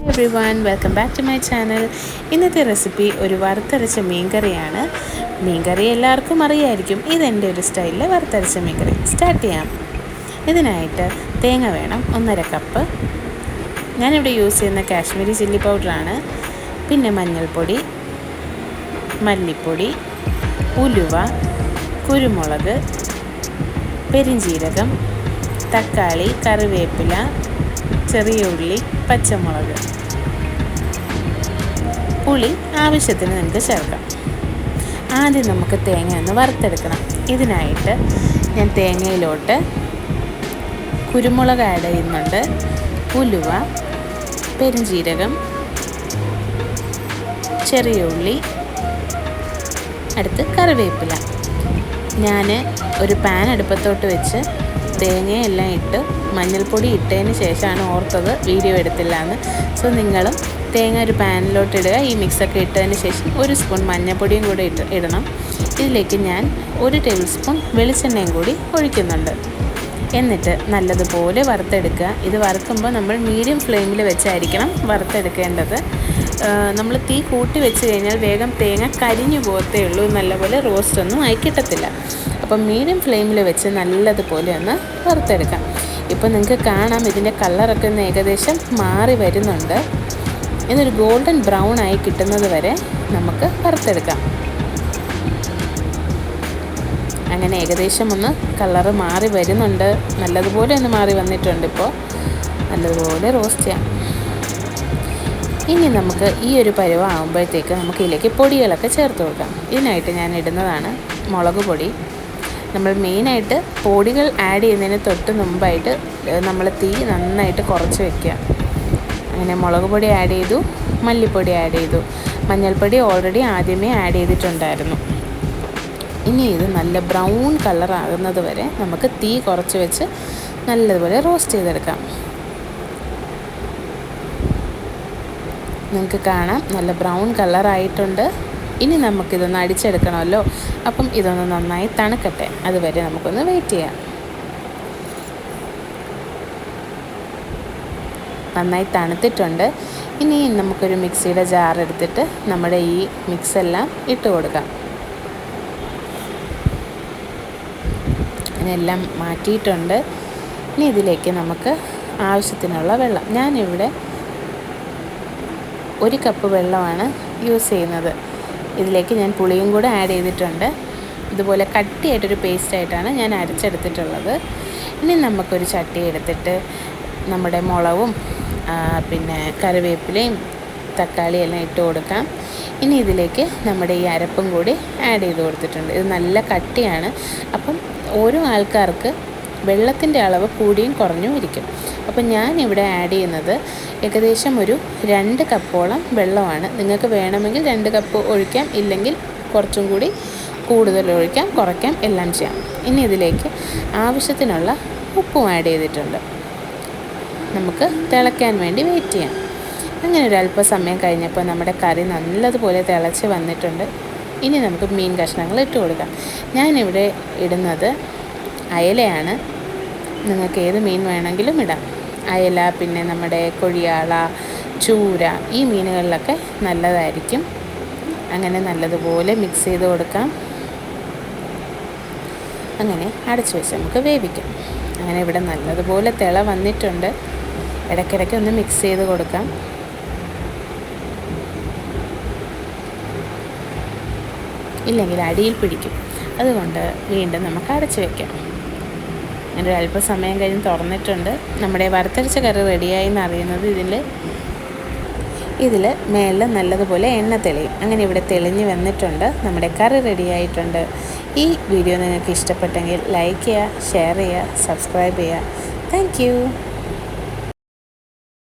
Everyone, welcome back to my channel. ഇന്നത്തെ recipe ഒരു വറുത്തരച്ച മീൻകറിയാണ്. മീൻകറി എല്ലാവർക്കും അറിയായിരിക്കും. ഇതെൻ്റെ ഒരു സ്റ്റൈലിൽ വറുത്തരച്ച മീൻകറി സ്റ്റാർട്ട് ചെയ്യാം. ഇതിനായിട്ട് തേങ്ങ വേണം, 1.5 കപ്പ്. ഞാനിവിടെ യൂസ് ചെയ്യുന്ന കാശ്മീരി ചില്ലി പൗഡറാണ്. പിന്നെ മഞ്ഞൾപ്പൊടി, മല്ലിപ്പൊടി, ഉലുവ, കുരുമുളക്, പെരിഞ്ജീരകം, തക്കാളി, കറിവേപ്പില, ചെറിയ ഉള്ളി, പച്ചമുളക്, പുളി ആവശ്യത്തിന് നിങ്ങൾക്ക് ചേർക്കാം. ആദ്യം നമുക്ക് തേങ്ങ ഒന്ന് വറുത്തെടുക്കണം. ഇതിനായിട്ട് ഞാൻ തേങ്ങയിലോട്ട് കുരുമുളക് ആഡ് ചെയ്യുന്നുണ്ട്, ഉലുവ, പെരിഞ്ജീരകം, ചെറിയ ഉള്ളി, അടുത്ത് കറിവേപ്പില. ഞാൻ ഒരു പാൻ അടുപ്പത്തോട്ട് വെച്ച് തേങ്ങയെല്ലാം ഇട്ട് മഞ്ഞൾപ്പൊടി ഇട്ടതിന് ശേഷമാണ് ഓർത്തത് വീഡിയോ എടുത്തില്ല എന്ന്. സോ നിങ്ങളും തേങ്ങ ഒരു പാനിലോട്ട് ഇടുക. ഈ മിക്സൊക്കെ ഇട്ടതിന് ശേഷം 1 സ്പൂൺ മഞ്ഞൾപ്പൊടിയും കൂടെ ഇടണം. ഇതിലേക്ക് ഞാൻ 1 ടേബിൾ സ്പൂൺ വെളിച്ചെണ്ണയും കൂടി ഒഴിക്കുന്നുണ്ട്. എന്നിട്ട് നല്ലതുപോലെ വറുത്തെടുക്കുക. ഇത് വറുക്കുമ്പോൾ നമ്മൾ മീഡിയം ഫ്ലെയിമിൽ വെച്ചായിരിക്കണം വറുത്തെടുക്കേണ്ടത്. നമ്മൾ തീ കൂട്ടി വെച്ച് കഴിഞ്ഞാൽ വേഗം തേങ്ങ കരിഞ്ഞു പോകത്തേ ഉള്ളൂ, നല്ലപോലെ റോസ്റ്റൊന്നും ആയി കിട്ടത്തില്ല. അപ്പം മീഡിയം ഫ്ലെയിമിൽ വെച്ച് നല്ലതുപോലെ ഒന്ന് വറുത്തെടുക്കാം. ഇപ്പോൾ നിങ്ങൾക്ക് കാണാം ഇതിൻ്റെ കളറൊക്കെ ഒന്ന് ഏകദേശം മാറി വരുന്നുണ്ട്. ഇതൊരു ഗോൾഡൻ ബ്രൗൺ ആയി കിട്ടുന്നത് വരെ നമുക്ക് വറുത്തെടുക്കാം. അങ്ങനെ ഏകദേശം ഒന്ന് കളറ് മാറി വരുന്നുണ്ട്, നല്ലതുപോലെ ഒന്ന് മാറി വന്നിട്ടുണ്ട്. ഇപ്പോൾ നല്ലതുപോലെ റോസ്റ്റ് ചെയ്യാം. ഇനി നമുക്ക് ഈ ഒരു പരുവമാകുമ്പോഴത്തേക്ക് നമുക്ക് ഇതിലേക്ക് പൊടികളൊക്കെ ചേർത്ത് കൊടുക്കാം. ഇതിനായിട്ട് ഞാൻ ഇടുന്നതാണ് മുളക് പൊടി. നമ്മൾ മെയിനായിട്ട് പൊടികൾ ആഡ് ചെയ്യുന്നതിന് തൊട്ട് മുമ്പായിട്ട് നമ്മൾ തീ നന്നായിട്ട് കുറച്ച് വയ്ക്കുക. അങ്ങനെ മുളക് പൊടി ആഡ് ചെയ്തു, മല്ലിപ്പൊടി ആഡ് ചെയ്തു, മഞ്ഞൾപ്പൊടി ഓൾറെഡി ആദ്യമേ ആഡ് ചെയ്തിട്ടുണ്ടായിരുന്നു. ഇനി ഇത് നല്ല ബ്രൗൺ കളറാകുന്നത് വരെ നമുക്ക് തീ കുറച്ച് വെച്ച് നല്ലതുപോലെ റോസ്റ്റ് ചെയ്തെടുക്കാം. നിങ്ങൾക്ക് കാണാം നല്ല ബ്രൗൺ കളറായിട്ടുണ്ട്. ഇനി നമുക്കിതൊന്ന് അടിച്ചെടുക്കണമല്ലോ. അപ്പം ഇതൊന്ന് നന്നായി തണുക്കട്ടെ, അതുവരെ നമുക്കൊന്ന് വെയിറ്റ് ചെയ്യാം. നന്നായി തണുത്തിട്ടുണ്ട്. ഇനി നമുക്കൊരു മിക്സിയുടെ ജാർ എടുത്തിട്ട് നമ്മുടെ ഈ മിക്സെല്ലാം ഇട്ട് കൊടുക്കാം. ഇതിനെല്ലാം മാറ്റിയിട്ടുണ്ട്. ഇനി ഇതിലേക്ക് നമുക്ക് ആവശ്യത്തിനുള്ള വെള്ളം, ഞാനിവിടെ 1 കപ്പ് വെള്ളമാണ് യൂസ് ചെയ്യുന്നത്. ഇതിലേക്ക് ഞാൻ പുളിയും കൂടെ ആഡ് ചെയ്തിട്ടുണ്ട്. ഇതുപോലെ കട്ടിയായിട്ടൊരു പേസ്റ്റായിട്ടാണ് ഞാൻ അരച്ചെടുത്തിട്ടുള്ളത്. ഇനി നമുക്കൊരു ചട്ടി എടുത്തിട്ട് നമ്മുടെ മുളകും പിന്നെ കറിവേപ്പിലയും തക്കാളിയും എല്ലാം ഇട്ട് കൊടുക്കാം. ഇനി ഇതിലേക്ക് നമ്മുടെ ഈ അരപ്പും കൂടി ആഡ് ചെയ്ത് കൊടുത്തിട്ടുണ്ട്. ഇത് നല്ല കട്ടിയാണ്. അപ്പം ഓരോ ആൾക്കാർക്ക് വെള്ളത്തിൻ്റെ അളവ് കൂടിയും കുറഞ്ഞും ഇരിക്കും. അപ്പം ഞാനിവിടെ ആഡ് ചെയ്യുന്നത് ഏകദേശം ഒരു 2 കപ്പോളം വെള്ളമാണ്. നിങ്ങൾക്ക് വേണമെങ്കിൽ 2 കപ്പ് ഒഴിക്കാം, ഇല്ലെങ്കിൽ കുറച്ചും കൂടി കൂടുതൽ ഒഴിക്കാം, കുറയ്ക്കാം, എല്ലാം ചെയ്യാം. ഇനി ഇതിലേക്ക് ആവശ്യത്തിനുള്ള ഉപ്പും ആഡ് ചെയ്തിട്ടുണ്ട്. നമുക്ക് തിളയ്ക്കാൻ വേണ്ടി വെയിറ്റ് ചെയ്യാം. അങ്ങനെ ഒരു അല്പസമയം കഴിഞ്ഞപ്പോൾ നമ്മുടെ കറി നല്ലതുപോലെ തിളച്ച് വന്നിട്ടുണ്ട്. ഇനി നമുക്ക് മീൻ കഷ്ണങ്ങൾ ഇട്ട് കൊടുക്കാം. ഞാനിവിടെ ഇടുന്നത് അയലയാണ്. നിങ്ങൾക്ക് ഏത് മീൻ വേണമെങ്കിലും ഇടാം. അയല, പിന്നെ നമ്മുടെ കൊഴിയാള, ചൂര, ഈ മീനുകളിലൊക്കെ നല്ലതായിരിക്കും. അങ്ങനെ നല്ലതുപോലെ മിക്സ് ചെയ്ത് കൊടുക്കാം. അങ്ങനെ അടച്ചു വെച്ച് നമുക്ക് വേവിക്കാം. അങ്ങനെ ഇവിടെ നല്ലതുപോലെ തിള വന്നിട്ടുണ്ട്. ഇടയ്ക്കിടയ്ക്ക് ഒന്ന് മിക്സ് ചെയ്ത് കൊടുക്കാം. ഇല്ലെങ്കിൽ അടിയിൽ പിടിക്കും. അതുകൊണ്ട് വീണ്ടും നമുക്ക് അടച്ചു വയ്ക്കാം. അങ്ങനെ ഒരു അല്പസമയം കഴിഞ്ഞ് തുറന്നിട്ടുണ്ട്. നമ്മുടെ വറുത്തരച്ച കറി റെഡിയായി എന്നറിയുന്നത് ഇതിൽ മേളിൽ നല്ലതുപോലെ എണ്ണ തെളിയും. അങ്ങനെ ഇവിടെ തെളിഞ്ഞ് വന്നിട്ടുണ്ട്. നമ്മുടെ കറി റെഡിയായിട്ടുണ്ട്. ഈ വീഡിയോ നിങ്ങൾക്ക് ഇഷ്ടപ്പെട്ടെങ്കിൽ ലൈക്ക് ചെയ്യുക, ഷെയർ ചെയ്യുക, സബ്സ്ക്രൈബ് ചെയ്യുക. Thank you.